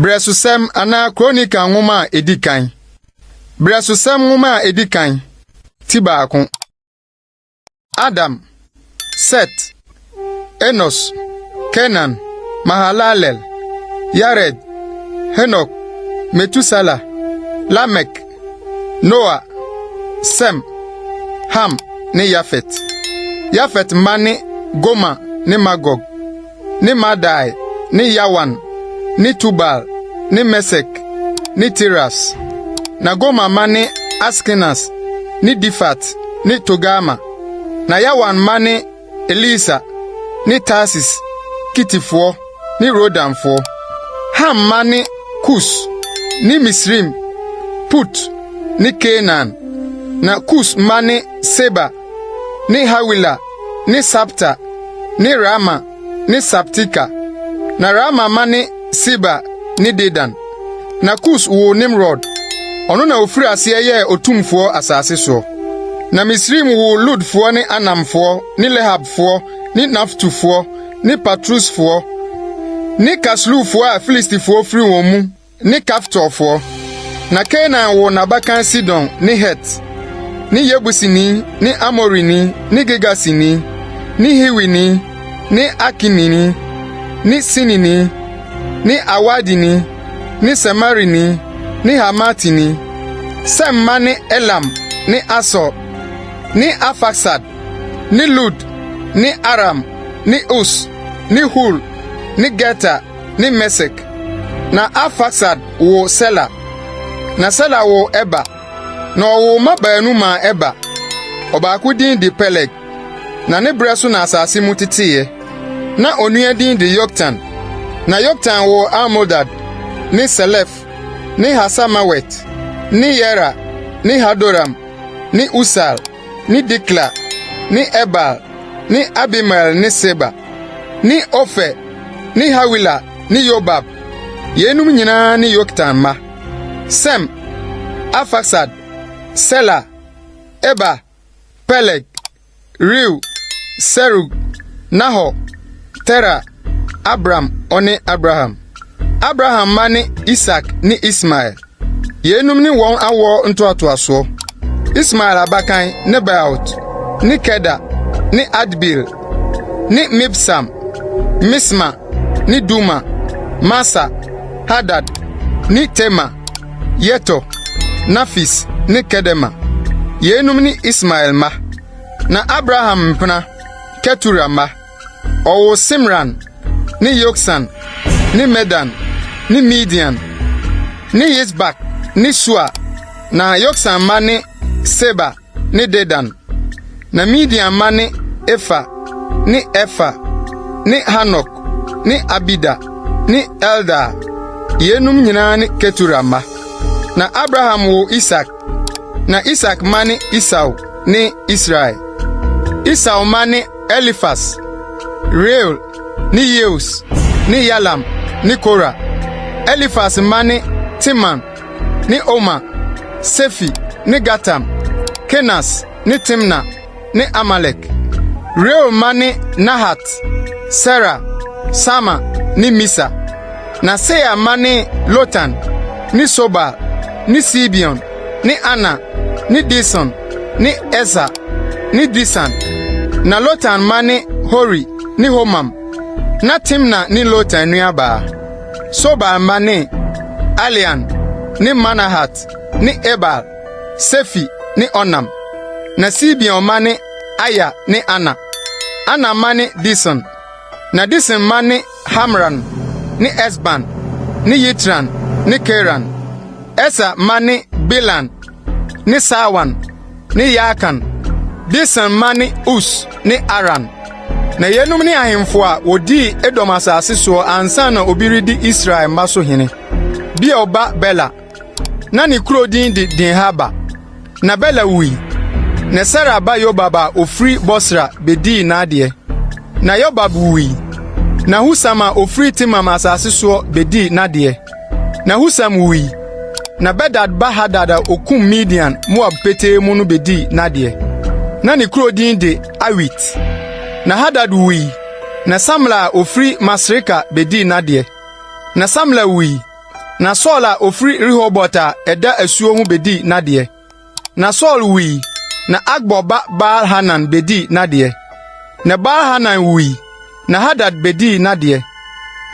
Bresusem ana Chronicle nwoma edikan. Bresusem nwoma edikan. Tibaakon. Adam, Seth, Enos, Kenan, Mahalalel, Yared, Henok, Metusala, Lamek, Noah, Sem, Ham ni Yafet. Yafet mani Goma ni Magog, ni Madai, ni Yawan, ni Tubal, ni Mesek, ni Tiras. Na Goma mani Askenas, ni Difat, ni Togama. Na Yawan mani Elisa, ni Tarsis, Kitifo, ni Rodamfo. Ham mani Kus, ni Misrim, Put, ni Canaan. Na Kus mani Seba, ni Hawila, ni Sapta, ni Rama, ni Saptika. Na Rama mani Siba, ni Dedan. Na Kus wo Nimrod. Ono na ofiri ase ye otumfo asase so. Na Misrim wo Ludfo ni Anamfo, ni Lehabfo, ni Naftufo, ni Patrusfo, ni Kaslufo a Filistifo firi won mu, ni Kaftorfo. Na Canaan wo Nabakan Sidon, ni Het, ni Yebusini, ni Amorini, ni Gigasini, ni Hiwini, ni Akinini, ni Sinini, ni Awadini, ni Samarini, ni Hamatini. Sem mani Elam, ni Aso, ni Afaksad, ni Lud, ni Aram, ni Us, ni Hul, ni Geta, ni Mesek. Na Afaksad wo Sela. Na Sela wo Eba. Na wo mabanu ma Eba. Obaku din di Peleg. Na ne bresu na asase mutitiye. Na onua din di Yoktan. Na Yoktan wo Almodad, ni Selef, ni Hasamawet, ni Yera, ni Hadoram, ni Usal, ni Dikla, ni Ebal, ni Abimael, ni Seba, ni Ofe, ni Hawila, ni Yobab. Yenum nyina ni Yoktan ma. Sem, Afaksad, Sela, Eba, Peleg, Riu, Serug, Nahor, Tera, Abram oni Abraham. Abraham mani Isaac ni Ismael. Yenum ni won awo ntoatoaso. Ismael abakan Nebaot, ni Keda, ni Adbil, ni Mibsam, Misma, ni Duma, Masa, Hadad, ni Tema, Yeto, Nafis, ni Kedema. Yenum ni Ismael ma. Na Abraham mpna Ketura ma. Owo Simran, ni Yoksan, ni Medan, ni Midian, ni Yisbak, ni Sua. Na Yoksan mani Seba, ni Dedan. Na Midian mani Efa, ni Efa, ni Hanok, ni Abida, ni Elda. Yenum nyina ni Ketura ma. Na Abraham wo Isaac. Na Isaac mani Esau, ni Israel. Esau mani Eliphaz, Reuel, ni Yeus, ni Yalam, ni Korah. Eliphaz mani Timan, ni Oma, Sefi, ni Gatam, Kenas, ni Timna, ni Amalek. Reuel mani Nahat, Sarah, Sama, ni Misa. Na Seya mani Lotan, ni Sobal, ni Sibion, ni Ana, ni Dison, ni Esa, ni Disan. Na Lotan mani Hori, ni Homam. Na Timna ni Lotan nuaba. Sobal mani Alian, ni Manahat, ni Ebal, Sefi, ni Onam. Na Sibion mani Aya, ni Ana. Ana mani Dison. Na Dison mani Hamran, ni Esban, ni Yitran, ni Keran. Esa mani Bilan, ni Sawan, ni Yakan. Dison mani Us, ni Aran. Na yenum ni ahemfo a wodi Edom asase so ansa na obiridi Israel maso hene. Bia oba Bela. Na ni kuro din di Dinhaba. Na Bela wi. Na Sarah ba Yobaba ofri Bosra bedi na ade. Na Yobab wi. Na Husama ofri Timam asase so bedi na ade. Na Husam wi. Na Bedad ba Hadada okum Midian Moab pete mu no bedi na ade. Na ni kuro din di Awit. Na Hadad wi. Na Samla ofri Masreka bedi na ade. Na Samla wi. Na Saul a ofri Rehoboth a ɛda asuo ho bedi n'adeɛ. Na Saul wui, na Akbor ba Baal-Hanan bedi n'adeɛ. Na Baal-Hanan wui, na Hadad bedi n'adeɛ.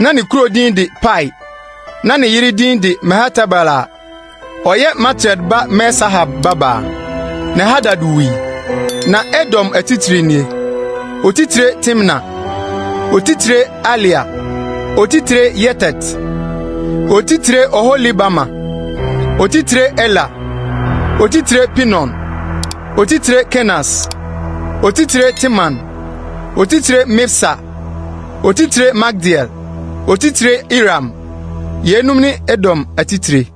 Na ne kuro din de Pai, na ne yere din de Mehetabel a ɔyɛ Matred ba Mesahab baba. Na Hadad wui. Na Edom atitire nie. Otitire Timna, otitire Alia, otitire Yetet, otitire Oholibama, otitire Ela, otitire Pinon, otitire Kenas, otitire Timan, otitire Mifsa, otitire Magdiel, otitire Iram. Yenum ni Edom atitire.